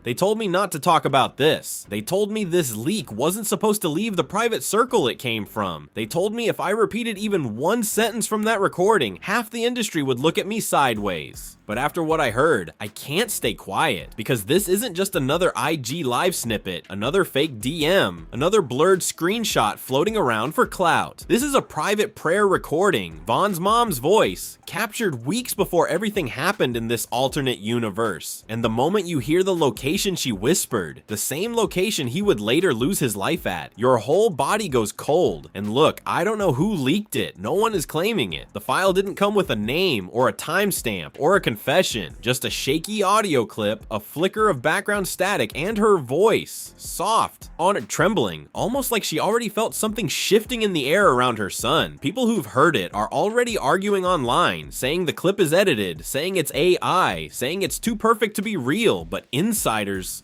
They told me not to talk about this. They told me this leak wasn't supposed to leave the private circle it came from. They told me if I repeated even one sentence from that recording, half the industry would look at me sideways. But after what I heard, I can't stay quiet, because this isn't just another IG live snippet, another fake DM, another blurred screenshot floating around for clout. This is a private prayer recording, Von's mom's voice, captured weeks before everything happened in this alternate universe. And the moment you hear the location she whispered, the same location he would later lose his life at, your whole body goes cold. And look, I don't know who leaked it, no one is claiming it. The file didn't come with a name or a timestamp or a confession, just a shaky audio clip, a flicker of background static, and her voice, soft, on it trembling, almost like she already felt something shifting in the air around her son. People who've heard it are already arguing online, saying the clip is edited, saying it's AI, saying it's too perfect to be real, but insiders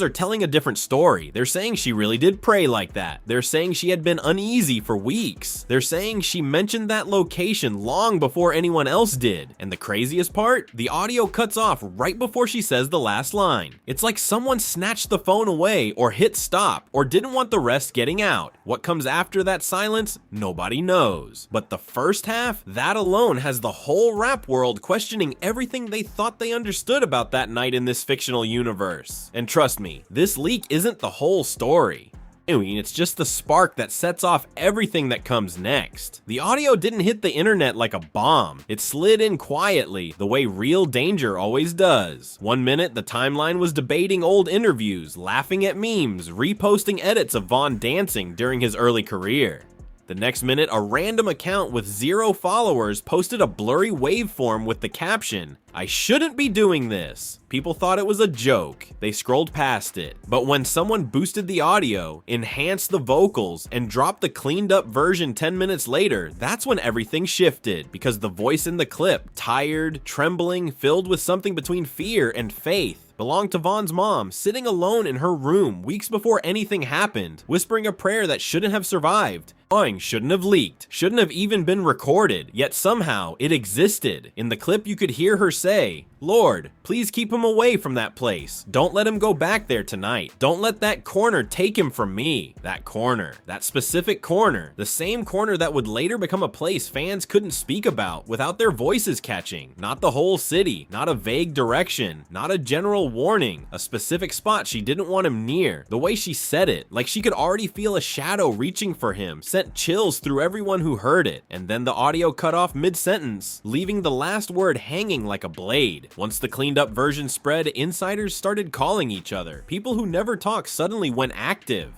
are telling a different story. They're saying she really did pray like that. They're saying she had been uneasy for weeks. They're saying she mentioned that location long before anyone else did. And the craziest part? The audio cuts off right before she says the last line. It's like someone snatched the phone away or hit stop or didn't want the rest getting out. What comes after that silence? Nobody knows. But the first half, that alone has the whole rap world questioning everything they thought they understood about that night in this fictional universe. And trust me, this leak isn't the whole story. I mean, it's just the spark that sets off everything that comes next. The audio didn't hit the internet like a bomb. It slid in quietly, the way Real Danger always does. One minute, the timeline was debating old interviews, laughing at memes, reposting edits of Von dancing during his early career. The next minute, a random account with 0 followers posted a blurry waveform with the caption, "I shouldn't be doing this." People thought it was a joke. They scrolled past it. But when someone boosted the audio, enhanced the vocals, and dropped the cleaned up version 10 minutes later, that's when everything shifted, because the voice in the clip, tired, trembling, filled with something between fear and faith, belonged to Von's mom, sitting alone in her room weeks before anything happened, whispering a prayer that shouldn't have survived. Shouldn't have leaked, shouldn't have even been recorded, yet somehow it existed. In the clip you could hear her say, "Lord, please keep him away from that place. Don't let him go back there tonight. Don't let that corner take him from me." That corner, that specific corner, the same corner that would later become a place fans couldn't speak about without their voices catching. Not the whole city, not a vague direction, not a general warning, a specific spot she didn't want him near. The way she said it, like she could already feel a shadow reaching for him, sent chills through everyone who heard it. And then the audio cut off mid-sentence, leaving the last word hanging like a blade. Once the cleaned up version spread, insiders started calling each other. People who never talk suddenly went active.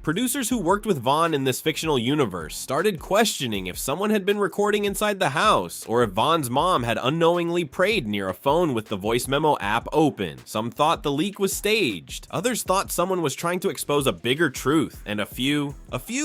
Producers who worked with Von in this fictional universe started questioning if someone had been recording inside the house, or if Von's mom had unknowingly prayed near a phone with the voice memo app open. Some thought the leak was staged. Others thought someone was trying to expose a bigger truth. And a few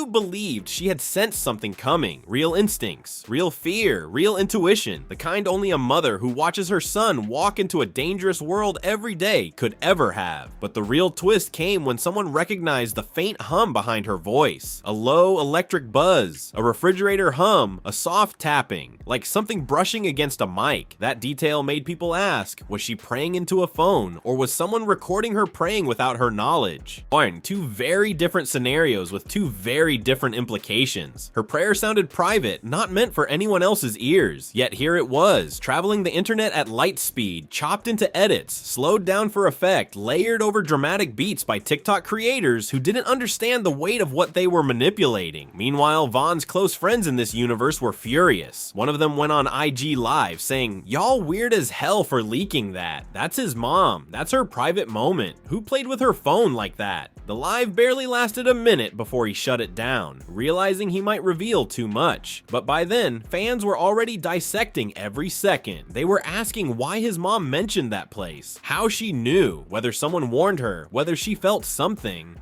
believed she had sensed something coming. Real instincts, real fear, real intuition. The kind only a mother who watches her son walk into a dangerous world every day could ever have. But the real twist came when someone recognized the faint hum behind her voice. A low electric buzz, a refrigerator hum, a soft tapping, like something brushing against a mic. That detail made people ask, was she praying into a phone, or was someone recording her praying without her knowledge? Two very different scenarios with two very different implications. Her prayer sounded private, not meant for anyone else's ears, yet here it was, traveling the internet at light speed, chopped into edits, slowed down for effect, layered over dramatic beats by TikTok creators who didn't understand the weight of what they were manipulating. Meanwhile, Von's close friends in this universe were furious. One of them went on IG Live saying, "Y'all weird as hell for leaking that. That's his mom. That's her private moment. Who played with her phone like that?" The live barely lasted a minute before he shut it down, realizing he might reveal too much. But by then, fans were already dissecting every second. They were asking why his mom mentioned that place, how she knew, whether someone warned her, whether she felt something.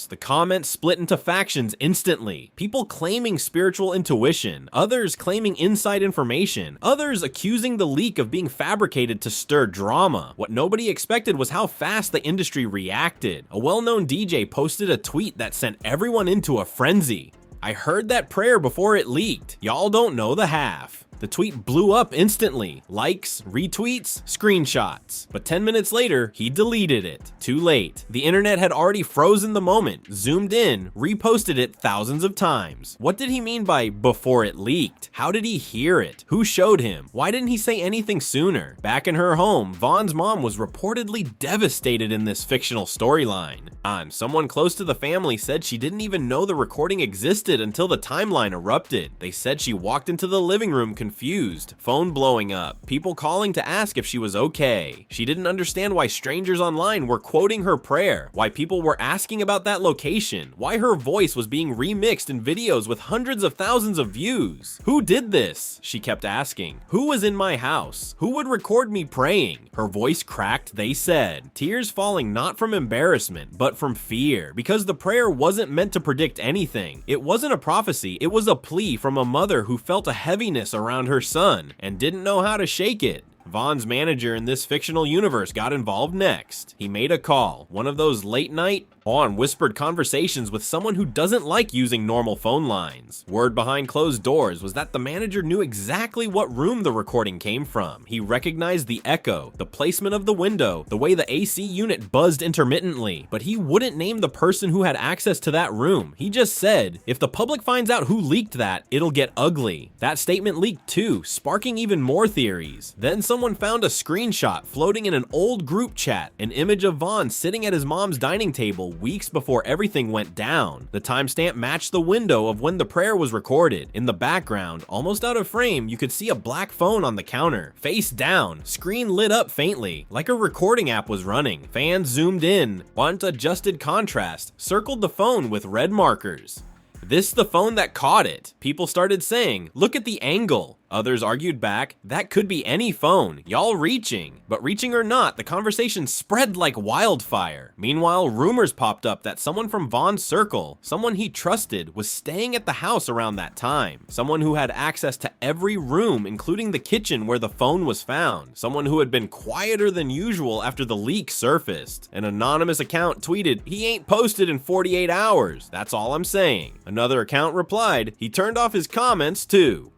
The comments split into factions instantly. People claiming spiritual intuition, others claiming inside information, others accusing the leak of being fabricated to stir drama. What nobody expected was how fast the industry reacted. A well-known DJ posted a tweet that sent everyone into a frenzy. "I heard that prayer before it leaked. Y'all don't know the half." The tweet blew up instantly. Likes, retweets, screenshots. But 10 minutes later, he deleted it. Too late. The internet had already frozen the moment, zoomed in, reposted it thousands of times. What did he mean by before it leaked? How did he hear it? Who showed him? Why didn't he say anything sooner? Back in her home, Vaughn's mom was reportedly devastated in this fictional storyline. Someone close to the family said she didn't even know the recording existed until the timeline erupted. They said she walked into the living room confused, phone blowing up, people calling to ask if she was okay. She didn't understand why strangers online were quoting her prayer, why people were asking about that location, why her voice was being remixed in videos with hundreds of thousands of views. Who did this? She kept asking. Who was in my house? Who would record me praying? Her voice cracked, they said, tears falling not from embarrassment, but from fear, because the prayer wasn't meant to predict anything. It wasn't a prophecy, it was a plea from a mother who felt a heaviness around her son and didn't know how to shake it. Vaughn's manager in this fictional universe got involved next. He made a call, one of those late night, whispered conversations with someone who doesn't like using normal phone lines. Word behind closed doors was that the manager knew exactly what room the recording came from. He recognized the echo, the placement of the window, the way the AC unit buzzed intermittently, but he wouldn't name the person who had access to that room. He just said, if the public finds out who leaked that, it'll get ugly. That statement leaked too, sparking even more theories. Then someone found a screenshot floating in an old group chat, an image of Vaughn sitting at his mom's dining table weeks before everything went down. The timestamp matched the window of when the prayer was recorded. In the background, almost out of frame, you could see a black phone on the counter, face down, screen lit up faintly, like a recording app was running. Fans zoomed in, font adjusted contrast, circled the phone with red markers. This the phone that caught it. People started saying, look at the angle. Others argued back, that could be any phone, y'all reaching. But reaching or not, the conversation spread like wildfire. Meanwhile, rumors popped up that someone from Vaughn's circle, someone he trusted, was staying at the house around that time. Someone who had access to every room, including the kitchen where the phone was found. Someone who had been quieter than usual after the leak surfaced. An anonymous account tweeted, he ain't posted in 48 hours. That's all I'm saying. Another account replied, he turned off his comments too.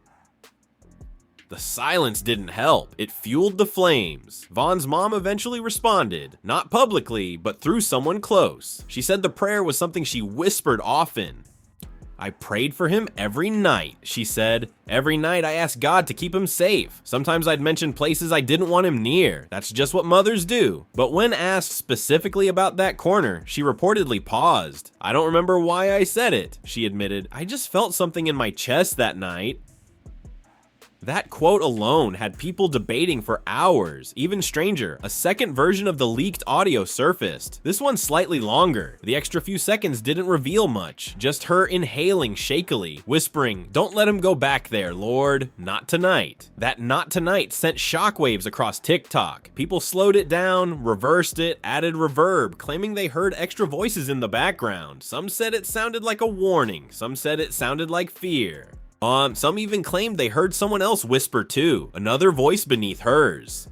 The silence didn't help. It fueled the flames. Vaughn's mom eventually responded, not publicly, but through someone close. She said the prayer was something she whispered often. I prayed for him every night, she said. Every night I asked God to keep him safe. Sometimes I'd mention places I didn't want him near. That's just what mothers do. But when asked specifically about that corner, she reportedly paused. I don't remember why I said it, she admitted. I just felt something in my chest that night. That quote alone had people debating for hours. Even stranger, a second version of the leaked audio surfaced. This one's slightly longer. The extra few seconds didn't reveal much, just her inhaling shakily, whispering, don't let him go back there, Lord. Not tonight. That not tonight sent shockwaves across TikTok. People slowed it down, reversed it, added reverb, claiming they heard extra voices in the background. Some said it sounded like a warning. Some said it sounded like fear. Some even claimed they heard someone else whisper too, another voice beneath hers.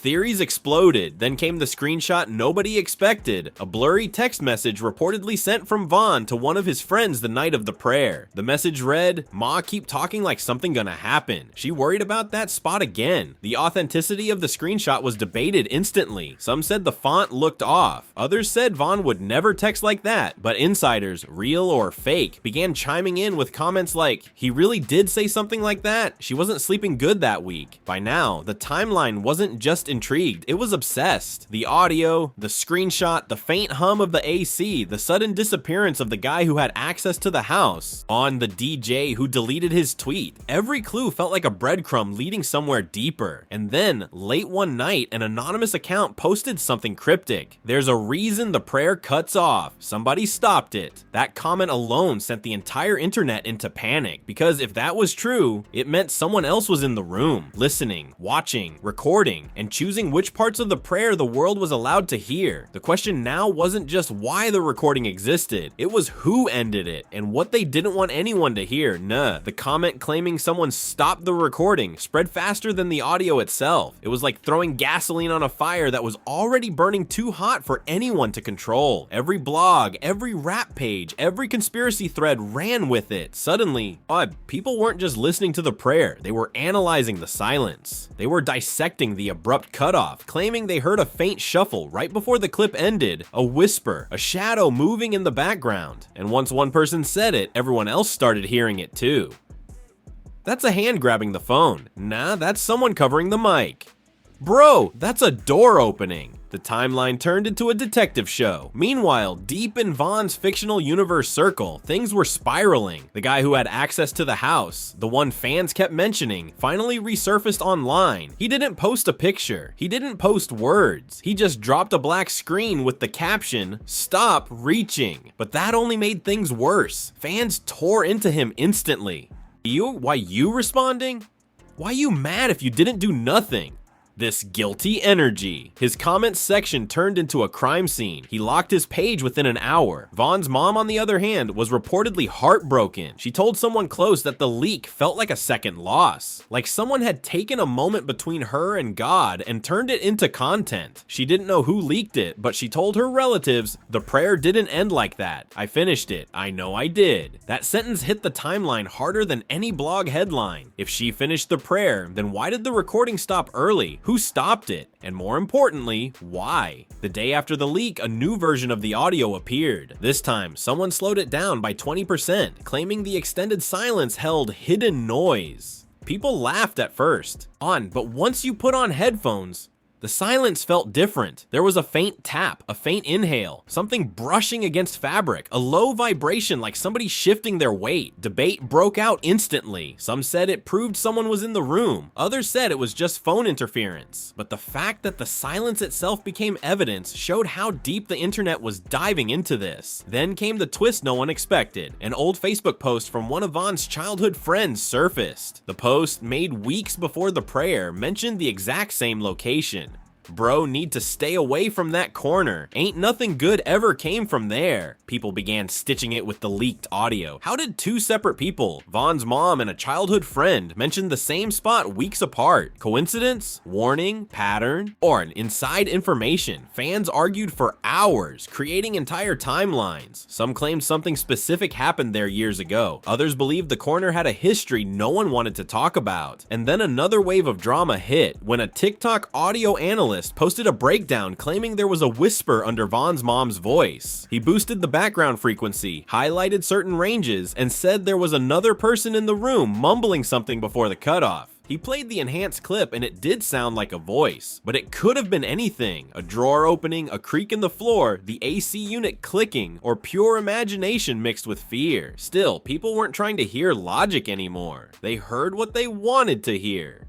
Theories exploded, then came the screenshot nobody expected, a blurry text message reportedly sent from Vaughn to one of his friends the night of the prayer. The message read, Ma keep talking like something gonna happen. She worried about that spot again. The authenticity of the screenshot was debated instantly. Some said the font looked off. Others said Vaughn would never text like that, but insiders, real or fake, began chiming in with comments like, he really did say something like that? She wasn't sleeping good that week. By now, the timeline wasn't just intrigued, it was obsessed. The audio, the screenshot, the faint hum of the AC, the sudden disappearance of the guy who had access to the house, on the DJ who deleted his tweet. Every clue felt like a breadcrumb leading somewhere deeper. And then, late one night, an anonymous account posted something cryptic. There's a reason the prayer cuts off. Somebody stopped it. That comment alone sent the entire internet into panic, because if that was true, it meant someone else was in the room, listening, watching, recording, and choosing choosing which parts of the prayer the world was allowed to hear. The question now wasn't just why the recording existed, it was who ended it and what they didn't want anyone to hear. Nah, the comment claiming someone stopped the recording spread faster than the audio itself. It was like throwing gasoline on a fire that was already burning too hot for anyone to control. Every blog, every rap page, every conspiracy thread ran with it. Suddenly, people weren't just listening to the prayer, they were analyzing the silence. They were dissecting the abrupt cutoff, claiming they heard a faint shuffle right before the clip ended, a whisper, a shadow moving in the background. And once one person said it, everyone else started hearing it too. That's a hand grabbing the phone. Nah, that's someone covering the mic. Bro, that's a door opening. The timeline turned into a detective show. Meanwhile, deep in Vaughn's fictional universe circle, things were spiraling. The guy who had access to the house, the one fans kept mentioning, finally resurfaced online. He didn't post a picture. He didn't post words. He just dropped a black screen with the caption, "Stop reaching." But that only made things worse. Fans tore into him instantly. Why you responding? Why you mad if you didn't do nothing? This guilty energy. His comments section turned into a crime scene. He locked his page within an hour. Vaughn's mom, on the other hand, was reportedly heartbroken. She told someone close that the leak felt like a second loss. Like someone had taken a moment between her and God and turned it into content. She didn't know who leaked it, but she told her relatives, "The prayer didn't end like that. I finished it. I know I did." That sentence hit the timeline harder than any blog headline. If she finished the prayer, then why did the recording stop early? Who stopped it? And more importantly, why? The day after the leak, a new version of the audio appeared. This time, someone slowed it down by 20%, claiming the extended silence held hidden noise. People laughed at first, but once you put on headphones, the silence felt different. There was a faint tap, a faint inhale, something brushing against fabric, a low vibration like somebody shifting their weight. Debate broke out instantly. Some said it proved someone was in the room. Others said it was just phone interference. But the fact that the silence itself became evidence showed how deep the internet was diving into this. Then came the twist no one expected. An old Facebook post from one of Vaughn's childhood friends surfaced. The post, made weeks before the prayer, mentioned the exact same location. Bro, need to stay away from that corner. Ain't nothing good ever came from there. People began stitching it with the leaked audio. How did two separate people, Vaughn's mom and a childhood friend, mention the same spot weeks apart? Coincidence? Warning? Pattern? Or an inside information? Fans argued for hours, creating entire timelines. Some claimed something specific happened there years ago. Others believed the corner had a history no one wanted to talk about. And then another wave of drama hit when a TikTok audio analyst posted a breakdown claiming there was a whisper under Vaughn's mom's voice. He boosted the background frequency, highlighted certain ranges, and said there was another person in the room mumbling something before the cutoff. He played the enhanced clip and it did sound like a voice, but it could have been anything. A drawer opening, a creak in the floor, the AC unit clicking, or pure imagination mixed with fear. Still, people weren't trying to hear logic anymore. They heard what they wanted to hear.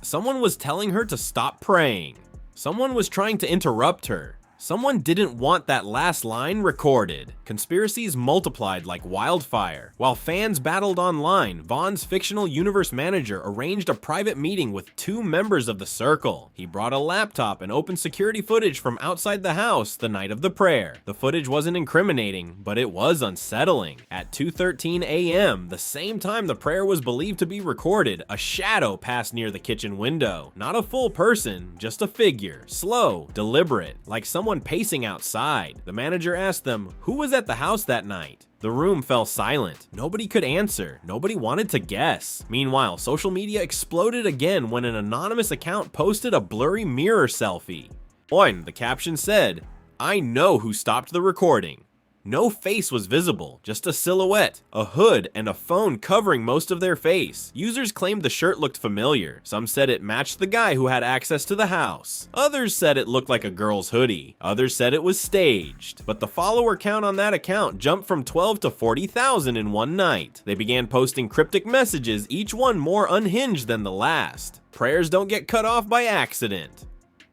Someone was telling her to stop praying. Someone was trying to interrupt her. Someone didn't want that last line recorded. Conspiracies multiplied like wildfire. While fans battled online, Vaughn's fictional universe manager arranged a private meeting with two members of the circle. He brought a laptop and opened security footage from outside the house the night of the prayer. The footage wasn't incriminating, but it was unsettling. At 2:13 a.m., the same time the prayer was believed to be recorded, a shadow passed near the kitchen window. Not a full person, just a figure. Slow, deliberate, like someone pacing outside. The manager asked them, who was at the house that night? The room fell silent. Nobody could answer. Nobody wanted to guess. Meanwhile, social media exploded again when an anonymous account posted a blurry mirror selfie. The caption said, "I know who stopped the recording." No face was visible, just a silhouette, a hood, and a phone covering most of their face. Users claimed the shirt looked familiar. Some said it matched the guy who had access to the house. Others said it looked like a girl's hoodie. Others said it was staged. But the follower count on that account jumped from 12 to 40,000 in one night. They began posting cryptic messages, each one more unhinged than the last. Prayers don't get cut off by accident.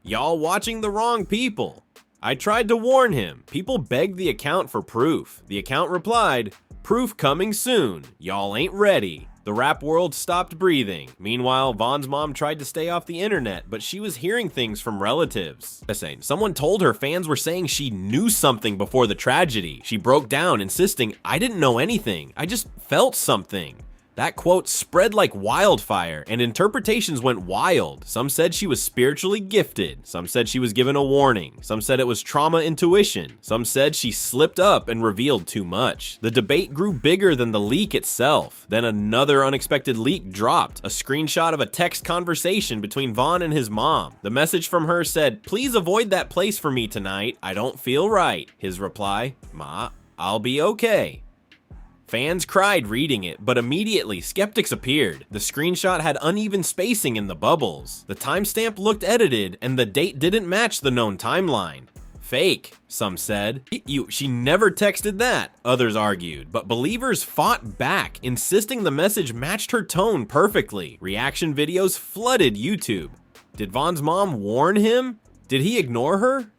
Y'all watching the wrong people. I tried to warn him. People begged the account for proof. The account replied, "Proof coming soon. Y'all ain't ready." The rap world stopped breathing. Meanwhile, Von's mom tried to stay off the internet, but she was hearing things from relatives. Someone told her fans were saying she knew something before the tragedy. She broke down, insisting, "I didn't know anything. I just felt something." That quote spread like wildfire, and interpretations went wild. Some said she was spiritually gifted. Some said she was given a warning. Some said it was trauma intuition. Some said she slipped up and revealed too much. The debate grew bigger than the leak itself. Then another unexpected leak dropped, a screenshot of a text conversation between Von and his mom. The message from her said, "Please avoid that place for me tonight. I don't feel right." His reply, "Ma, I'll be okay." Fans cried reading it, but immediately skeptics appeared. The screenshot had uneven spacing in the bubbles. The timestamp looked edited, and the date didn't match the known timeline. Fake, some said. She never texted that, others argued, but believers fought back, insisting the message matched her tone perfectly. Reaction videos flooded YouTube. Did Von's mom warn him? Did he ignore her?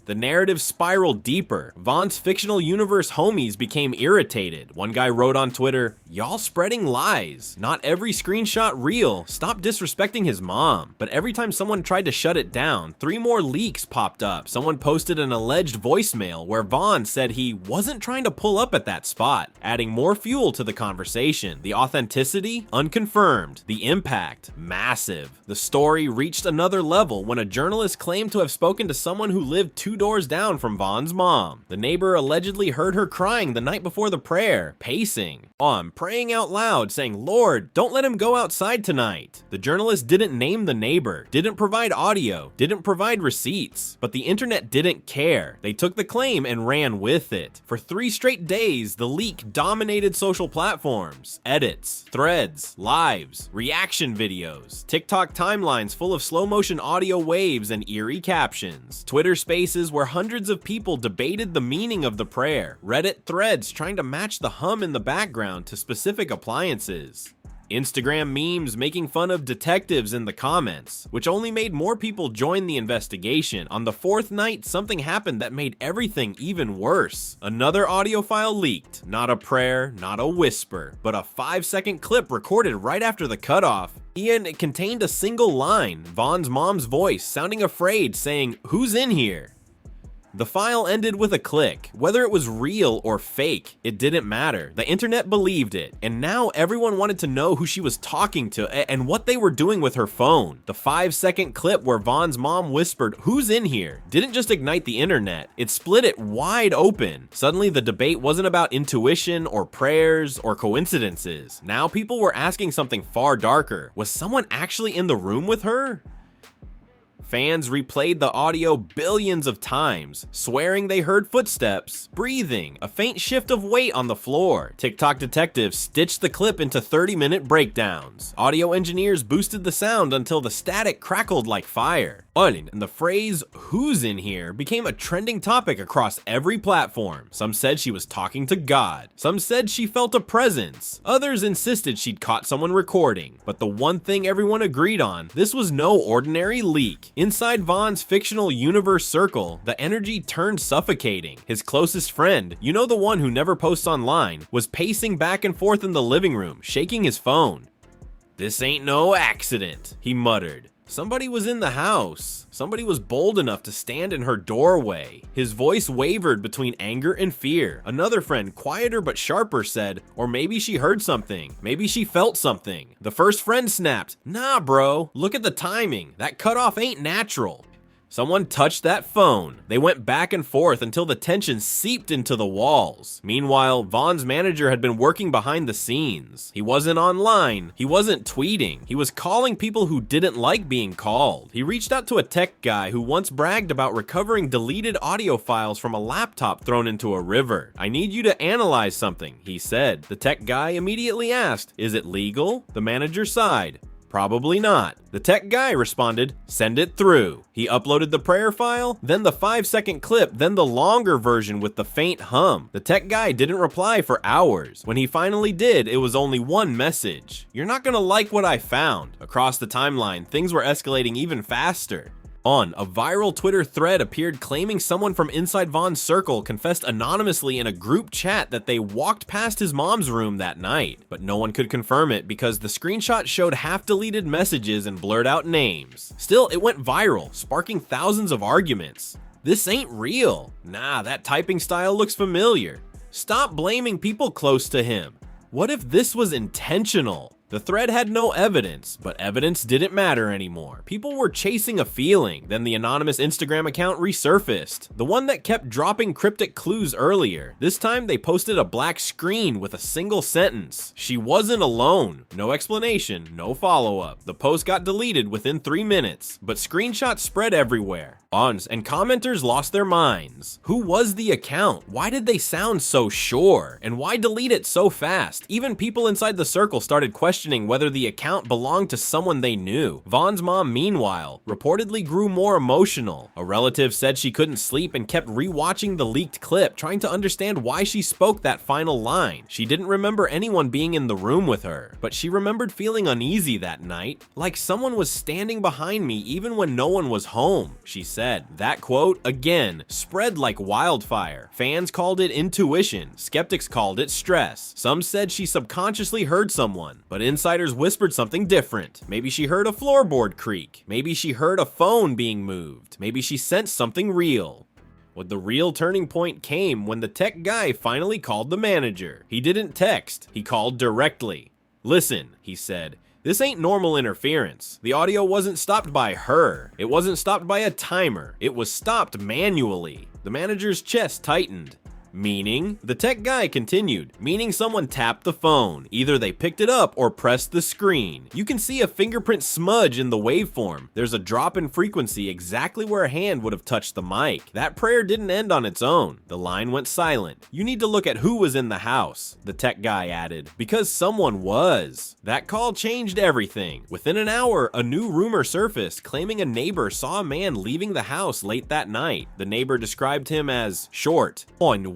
The narrative spiraled deeper. Von's fictional universe homies became irritated. One guy wrote on Twitter, "Y'all spreading lies. Not every screenshot real. Stop disrespecting his mom." But every time someone tried to shut it down, 3 more leaks popped up. Someone posted an alleged voicemail where Von said he wasn't trying to pull up at that spot, adding more fuel to the conversation. The authenticity? Unconfirmed. The impact? Massive. The story reached another level when a journalist claimed to have spoken to someone who lived 2 doors down from Von's mom. The neighbor allegedly heard her crying the night before the prayer, pacing, praying out loud, saying, "Lord, don't let him go outside tonight." The journalist didn't name the neighbor, didn't provide audio, didn't provide receipts, but the internet didn't care. They took the claim and ran with it. For 3 straight days, the leak dominated social platforms. Edits, threads, lives, reaction videos, TikTok timelines full of slow-motion audio waves and eerie captions, Twitter spaces where hundreds of people debated the meaning of the prayer, Reddit threads trying to match the hum in the background to specific appliances, Instagram memes making fun of detectives in the comments, which only made more people join the investigation. On the 4th night, something happened that made everything even worse. Another audio file leaked. Not a prayer, not a whisper, but a 5-second clip recorded right after the cutoff. It contained a single line, Von's mom's voice, sounding afraid, saying, "Who's in here?" The file ended with a click. Whether it was real or fake, it didn't matter. The internet believed it, and now everyone wanted to know who she was talking to and what they were doing with her phone. The 5-second clip where Von's mom whispered, "Who's in here?" didn't just ignite the internet, it split it wide open. Suddenly the debate wasn't about intuition or prayers or coincidences. Now people were asking something far darker. Was someone actually in the room with her? Fans replayed the audio billions of times, swearing they heard footsteps, breathing, a faint shift of weight on the floor. TikTok detectives stitched the clip into 30-minute breakdowns. Audio engineers boosted the sound until the static crackled like fire. And the phrase, "Who's in here?" became a trending topic across every platform. Some said she was talking to God. Some said she felt a presence. Others insisted she'd caught someone recording. But the one thing everyone agreed on, this was no ordinary leak. Inside Von's fictional universe circle, the energy turned suffocating. His closest friend, you know, the one who never posts online, was pacing back and forth in the living room, shaking his phone. "This ain't no accident," he muttered. Somebody was in the house. Somebody was bold enough to stand in her doorway. His voice wavered between anger and fear. Another friend, quieter but sharper, said, "Or maybe she heard something. Maybe she felt something." The first friend snapped, "Nah, bro, look at the timing. That cutoff ain't natural." Someone touched that phone. They went back and forth until the tension seeped into the walls. Meanwhile, Von's manager had been working behind the scenes. He wasn't online. He wasn't tweeting. He was calling people who didn't like being called. He reached out to a tech guy who once bragged about recovering deleted audio files from a laptop thrown into a river. "I need you to analyze something," he said. The tech guy immediately asked, "Is it legal?" The manager sighed. "Probably not." The tech guy responded, "Send it through." He uploaded the prayer file, then the 5-second clip, then the longer version with the faint hum. The tech guy didn't reply for hours. When he finally did, it was only one message: "You're not gonna like what I found." Across the timeline, things were escalating even faster. On, a viral Twitter thread appeared claiming someone from inside Von's circle confessed anonymously in a group chat that they walked past his mom's room that night, but no one could confirm it because the screenshot showed half-deleted messages and blurred out names. Still, it went viral, sparking thousands of arguments. This ain't real. Nah, that typing style looks familiar. Stop blaming people close to him. What if this was intentional? The thread had no evidence, but evidence didn't matter anymore. People were chasing a feeling, then the anonymous Instagram account resurfaced. The one that kept dropping cryptic clues earlier. This time they posted a black screen with a single sentence. She wasn't alone. No explanation, no follow-up. The post got deleted within 3 minutes, but screenshots spread everywhere. Ons and commenters lost their minds. Who was the account? Why did they sound so sure? And why delete it so fast? Even people inside the circle started questioning whether the account belonged to someone they knew. Von's mom, meanwhile, reportedly grew more emotional. A relative said she couldn't sleep and kept rewatching the leaked clip, trying to understand why she spoke that final line. She didn't remember anyone being in the room with her, but she remembered feeling uneasy that night, like someone was standing behind me even when no one was home, she said. That quote, again, spread like wildfire. Fans called it intuition, skeptics called it stress. Some said she subconsciously heard someone, but insiders whispered something different. Maybe she heard a floorboard creak. Maybe she heard a phone being moved. Maybe she sensed something real. But the real turning point came when the tech guy finally called the manager. He didn't text, he called directly. "Listen," he said. "This ain't normal interference. The audio wasn't stopped by her. It wasn't stopped by a timer. It was stopped manually." The manager's chest tightened. Meaning? The tech guy continued, meaning someone tapped the phone. Either they picked it up or pressed the screen. You can see a fingerprint smudge in the waveform. There's a drop in frequency exactly where a hand would have touched the mic. That prayer didn't end on its own. The line went silent. "You need to look at who was in the house," the tech guy added, because someone was. That call changed everything. Within an hour, a new rumor surfaced claiming a neighbor saw a man leaving the house late that night. The neighbor described him as short,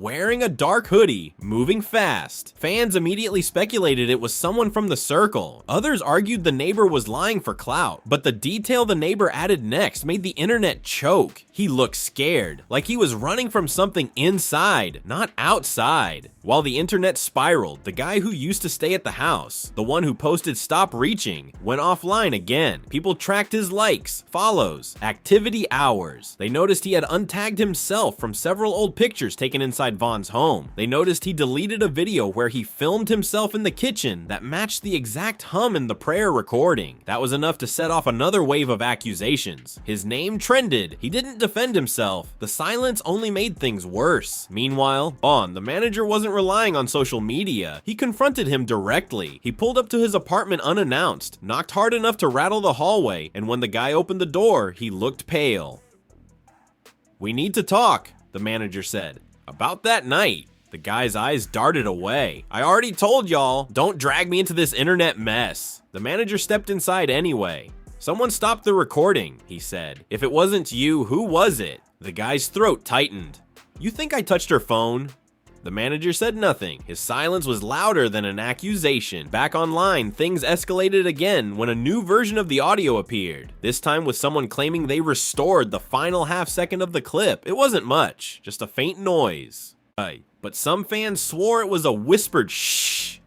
wearing a dark hoodie, moving fast. Fans immediately speculated it was someone from the circle. Others argued the neighbor was lying for clout, but the detail the neighbor added next made the internet choke. He looked scared, like he was running from something inside, not outside. While the internet spiraled, the guy who used to stay at the house, the one who posted "stop reaching," went offline again. People tracked his likes, follows, activity hours. They noticed he had untagged himself from several old pictures taken inside Von's home. They noticed he deleted a video where he filmed himself in the kitchen that matched the exact hum in the prayer recording. That was enough to set off another wave of accusations. His name trended. He didn't defend himself. The silence only made things worse. Meanwhile, Von, the manager, wasn't relying on social media. He confronted him directly. He pulled up to his apartment unannounced, knocked hard enough to rattle the hallway, and when the guy opened the door, he looked pale. "We need to talk," the manager said. "About that night." The guy's eyes darted away. "I already told y'all, don't drag me into this internet mess." The manager stepped inside anyway. "Someone stopped the recording," he said. "If it wasn't you, who was it?" The guy's throat tightened. "You think I touched her phone?" The manager said nothing. His silence was louder than an accusation. Back online, things escalated again when a new version of the audio appeared. This time with someone claiming they restored the final half-second of the clip. It wasn't much, just a faint noise. But some fans swore it was a whispered shh.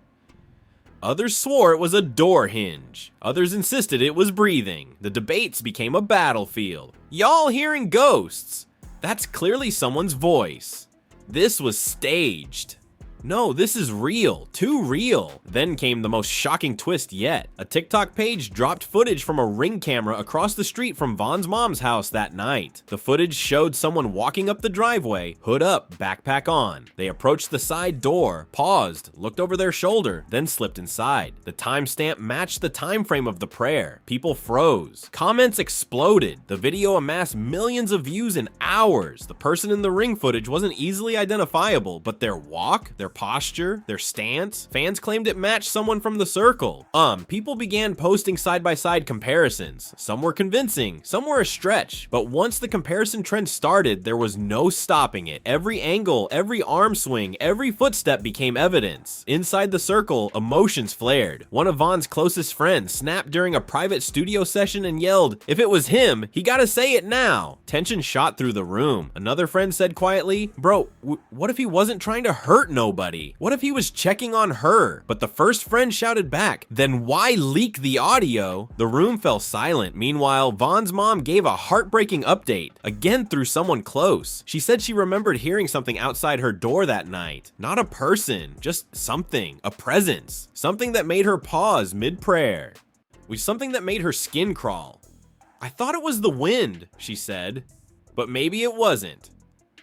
Others swore it was a door hinge. Others insisted it was breathing. The debates became a battlefield. "Y'all hearing ghosts?" That's clearly someone's voice. This was staged. No, this is real, too real. Then came the most shocking twist yet. A TikTok page dropped footage from a Ring camera across the street from Von's mom's house that night. The footage showed someone walking up the driveway, hood up, backpack on. They approached the side door, paused, looked over their shoulder, then slipped inside. The timestamp matched the time frame of the prayer. People froze. Comments exploded. The video amassed millions of views in hours. The person in the Ring footage wasn't easily identifiable, but their walk, their posture, their stance. Fans claimed it matched someone from the circle. People began posting side-by-side comparisons. Some were convincing, some were a stretch, but once the comparison trend started, there was no stopping it. Every angle, every arm swing, every footstep became evidence. Inside the circle, emotions flared. One of Von's closest friends snapped during a private studio session and yelled, "If it was him, he gotta say it now." Tension shot through the room. Another friend said quietly, "Bro, what if he wasn't trying to hurt nobody? What if he was checking on her?" But the first friend shouted back, "Then why leak the audio?" The room fell silent. Meanwhile, Von's mom gave a heartbreaking update, again through someone close. She said she remembered hearing something outside her door that night. Not a person, just something, a presence. Something that made her pause mid-prayer. Something that made her skin crawl. "I thought it was the wind," she said, but maybe it wasn't.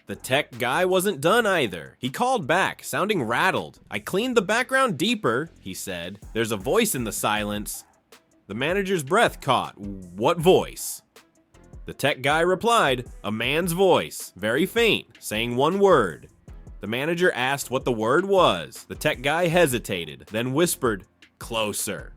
The tech guy wasn't done either. He called back, sounding rattled. "I cleaned the background deeper," he said. There's a voice in the silence. The manager's breath caught. "What voice?" The tech guy replied, "A man's voice, very faint, saying one word." The manager asked what the word was. The tech guy hesitated, then whispered, "Closer."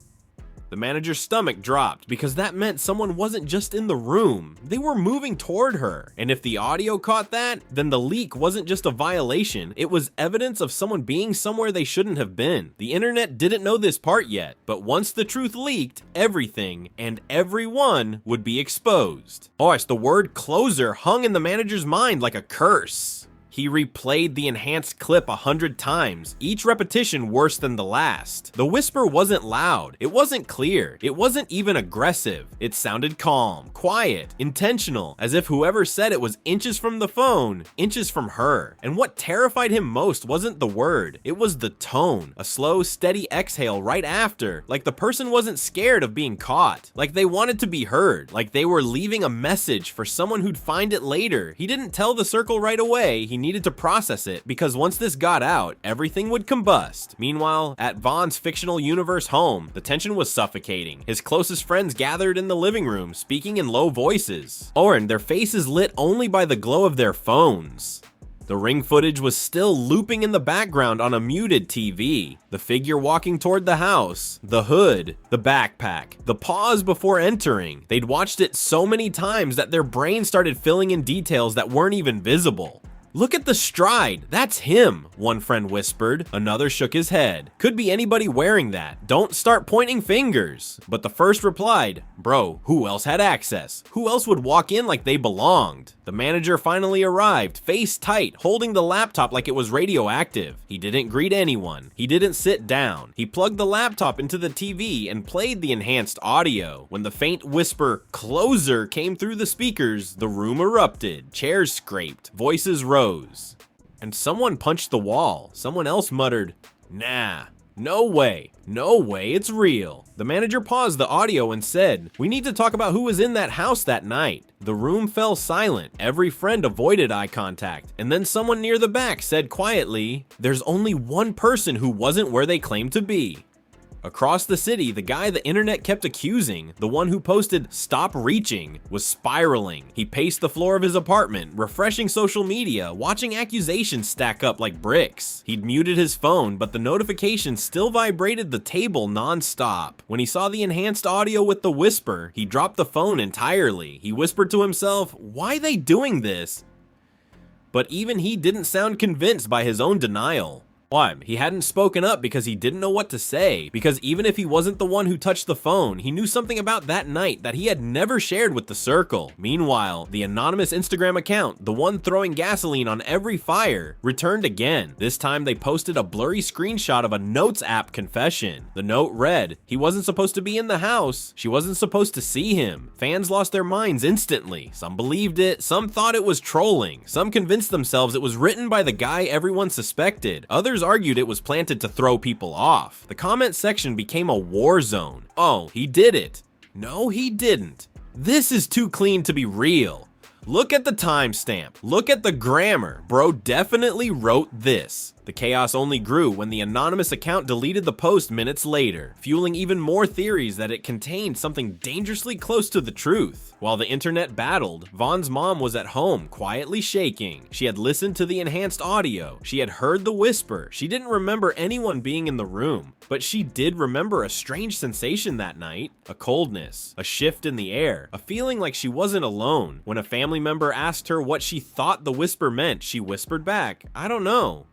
The manager's stomach dropped because that meant someone wasn't just in the room, they were moving toward her. And if the audio caught that, then the leak wasn't just a violation, it was evidence of someone being somewhere they shouldn't have been. The internet didn't know this part yet, but once the truth leaked, everything and everyone would be exposed. The word closer hung in the manager's mind like a curse. He replayed the enhanced clip 100 times, each repetition worse than the last. The whisper wasn't loud, it wasn't clear, it wasn't even aggressive. It sounded calm, quiet, intentional, as if whoever said it was inches from the phone, inches from her. And what terrified him most wasn't the word, it was the tone. A slow, steady exhale right after, like the person wasn't scared of being caught, like they wanted to be heard, like they were leaving a message for someone who'd find it later. He didn't tell the circle right away, he needed to process it, because once this got out, everything would combust. Meanwhile, at Von's fictional universe home, the tension was suffocating. His closest friends gathered in the living room, speaking in low voices. Their faces lit only by the glow of their phones. The ring footage was still looping in the background on a muted TV. The figure walking toward the house, the hood, the backpack, the pause before entering. They'd watched it so many times that their brain started filling in details that weren't even visible. "Look at the stride, that's him," one friend whispered. Another shook his head. "Could be anybody wearing that. Don't start pointing fingers." But the first replied, "Bro, who else had access? Who else would walk in like they belonged?" The manager finally arrived, face tight, holding the laptop like it was radioactive. He didn't greet anyone. He didn't sit down. He plugged the laptop into the TV and played the enhanced audio. When the faint whisper, "Closer," came through the speakers, the room erupted. Chairs scraped. Voices rose. And someone punched the wall. Someone else muttered, "Nah. No way, it's real." The manager paused the audio and said, "We need to talk about who was in that house that night." The room fell silent. Every friend avoided eye contact. And then someone near the back said quietly, "There's only one person who wasn't where they claimed to be." Across the city, the guy the internet kept accusing, the one who posted "Stop reaching," was spiraling. He paced the floor of his apartment, refreshing social media, watching accusations stack up like bricks. He'd muted his phone, but the notification still vibrated the table non-stop. When he saw the enhanced audio with the whisper, he dropped the phone entirely. He whispered to himself, "Why they doing this?" But even he didn't sound convinced by his own denial. Why? He hadn't spoken up because he didn't know what to say, because even if he wasn't the one who touched the phone, he knew something about that night that he had never shared with the circle. Meanwhile, the anonymous Instagram account, the one throwing gasoline on every fire, returned again. This time they posted a blurry screenshot of a Notes app confession. The note read, "He wasn't supposed to be in the house. She wasn't supposed to see him." Fans lost their minds instantly. Some believed it, some thought it was trolling, some convinced themselves it was written by the guy everyone suspected. Others argued it was planted to throw people off. The comment section became a war zone. "Oh, he did it." "No, he didn't." "This is too clean to be real." Look at the timestamp. Look at the grammar. Bro definitely wrote this. The chaos only grew when the anonymous account deleted the post minutes later, fueling even more theories that it contained something dangerously close to the truth. While the internet battled, Von's mom was at home, quietly shaking. She had listened to the enhanced audio. She had heard the whisper. She didn't remember anyone being in the room, but she did remember a strange sensation that night. A coldness, a shift in the air, a feeling like she wasn't alone. When a family member asked her what she thought the whisper meant, she whispered back, "I don't know.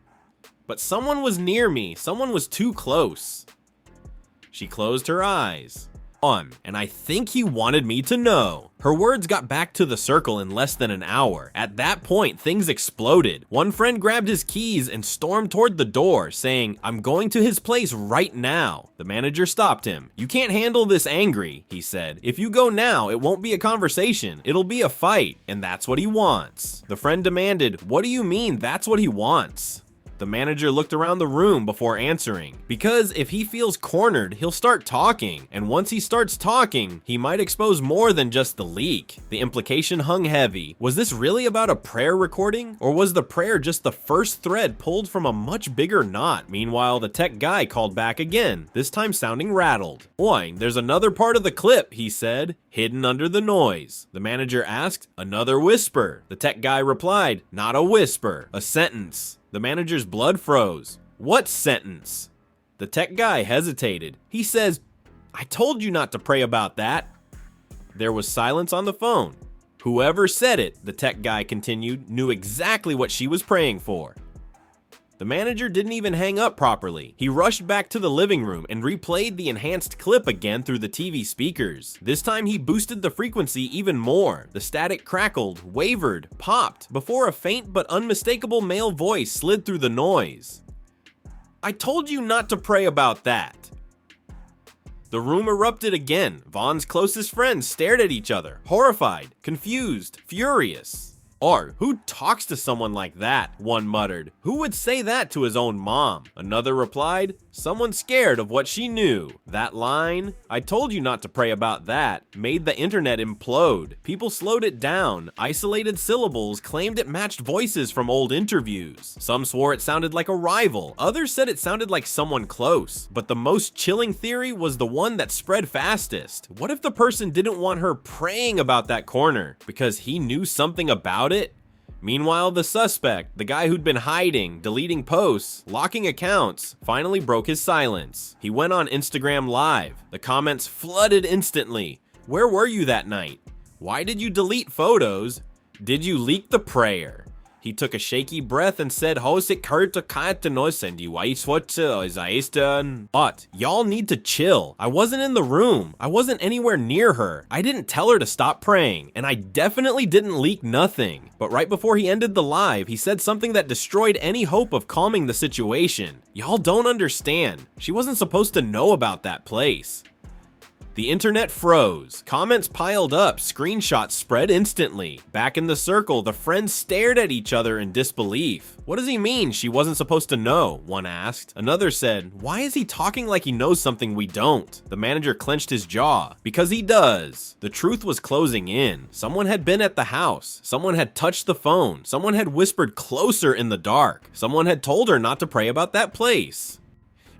But someone was near me. Someone was too close." She closed her eyes. And I think he wanted me to know. Her words got back to the circle in less than an hour. At that point, things exploded. One friend grabbed his keys and stormed toward the door, saying, "I'm going to his place right now." The manager stopped him. "You can't handle this angry," he said. "If you go now, it won't be a conversation. It'll be a fight, and that's what he wants." The friend demanded, "What do you mean that's what he wants?" The manager looked around the room before answering, because if he feels cornered, he'll start talking, and once he starts talking, he might expose more than just the leak. The implication hung heavy. Was this really about a prayer recording, or was the prayer just the first thread pulled from a much bigger knot? Meanwhile, the tech guy called back again, this time sounding rattled. "Oi, there's another part of the clip," he said, "hidden under the noise." The manager asked, "Another whisper." The tech guy replied, "Not a whisper, a sentence." The manager's blood froze. "What sentence?" The tech guy hesitated. He says, "I told you not to pray about that." There was silence on the phone. Whoever said it, the tech guy continued, knew exactly what she was praying for. The manager didn't even hang up properly. He rushed back to the living room and replayed the enhanced clip again through the TV speakers. This time he boosted the frequency even more. The static crackled, wavered, popped, before a faint but unmistakable male voice slid through the noise. "I told you not to pray about that." The room erupted again. Von's closest friends stared at each other, horrified, confused, furious. "Or, who talks to someone like that?" one muttered. "Who would say that to his own mom?" Another replied, "Someone scared of what she knew." That line, "I told you not to pray about that," made the internet implode. People slowed it down. Isolated syllables claimed it matched voices from old interviews. Some swore it sounded like a rival. Others said it sounded like someone close. But the most chilling theory was the one that spread fastest. What if the person didn't want her praying about that corner because he knew something about it? Meanwhile, the suspect, the guy who'd been hiding, deleting posts, locking accounts, finally broke his silence. He went on Instagram Live. The comments flooded instantly. "Where were you that night? Why did you delete photos? Did you leak the prayer?" He took a shaky breath and said, Y'all need to chill. I wasn't in the room. I wasn't anywhere near her. I didn't tell her to stop praying, and I definitely didn't leak nothing." But right before he ended the live, he said something that destroyed any hope of calming the situation. "Y'all don't understand. She wasn't supposed to know about that place." The internet froze. Comments piled up. Screenshots spread instantly. Back in the circle, the friends stared at each other in disbelief. "What does he mean she wasn't supposed to know?" one asked. Another said, "Why is he talking like he knows something we don't?" The manager clenched his jaw. "Because he does." The truth was closing in. Someone had been at the house. Someone had touched the phone. Someone had whispered closer in the dark. Someone had told her not to pray about that place.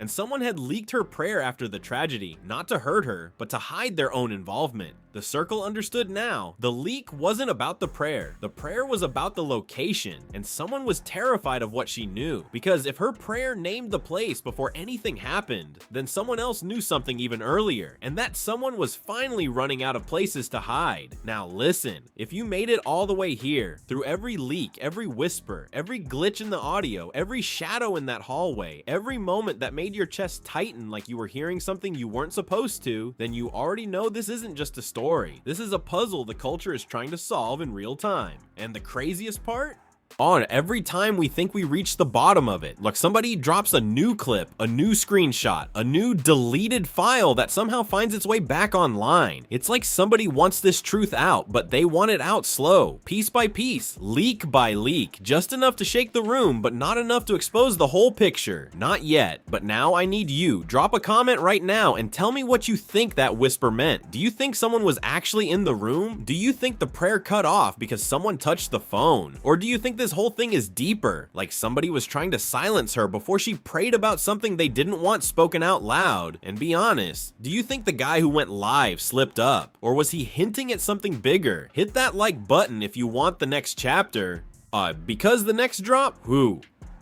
And someone had leaked her prayer after the tragedy, not to hurt her, but to hide their own involvement. The circle understood now. The leak wasn't about the prayer. The prayer was about the location, and someone was terrified of what she knew. Because if her prayer named the place before anything happened, then someone else knew something even earlier, and that someone was finally running out of places to hide. Now listen, if you made it all the way here, through every leak, every whisper, every glitch in the audio, every shadow in that hallway, every moment that made your chest tighten like you were hearing something you weren't supposed to, then you already know this isn't just a story. This is a puzzle the culture is trying to solve in real time. And the craziest part? on every time we think we reach the bottom of it. Look, somebody drops a new clip, a new screenshot, a new deleted file that somehow finds its way back online. It's like somebody wants this truth out, but they want it out slow, piece by piece, leak by leak, just enough to shake the room, but not enough to expose the whole picture. Not yet, but now I need you. Drop a comment right now and tell me what you think that whisper meant. Do you think someone was actually in the room? Do you think the prayer cut off because someone touched the phone? Or do you think this whole thing is deeper, like somebody was trying to silence her before she prayed about something they didn't want spoken out loud? And be honest, do you think the guy who went live slipped up? Or was he hinting at something bigger? Hit that like button if you want the next chapter. Because the next drop,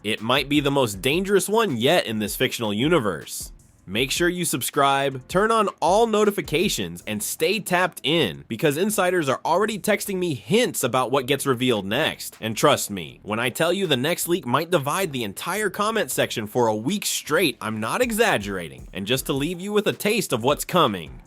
it might be the most dangerous one yet in this fictional universe. Make sure you subscribe, turn on all notifications, and stay tapped in, because insiders are already texting me hints about what gets revealed next. And trust me, when I tell you the next leak might divide the entire comment section for a week straight, I'm not exaggerating. And just to leave you with a taste of what's coming,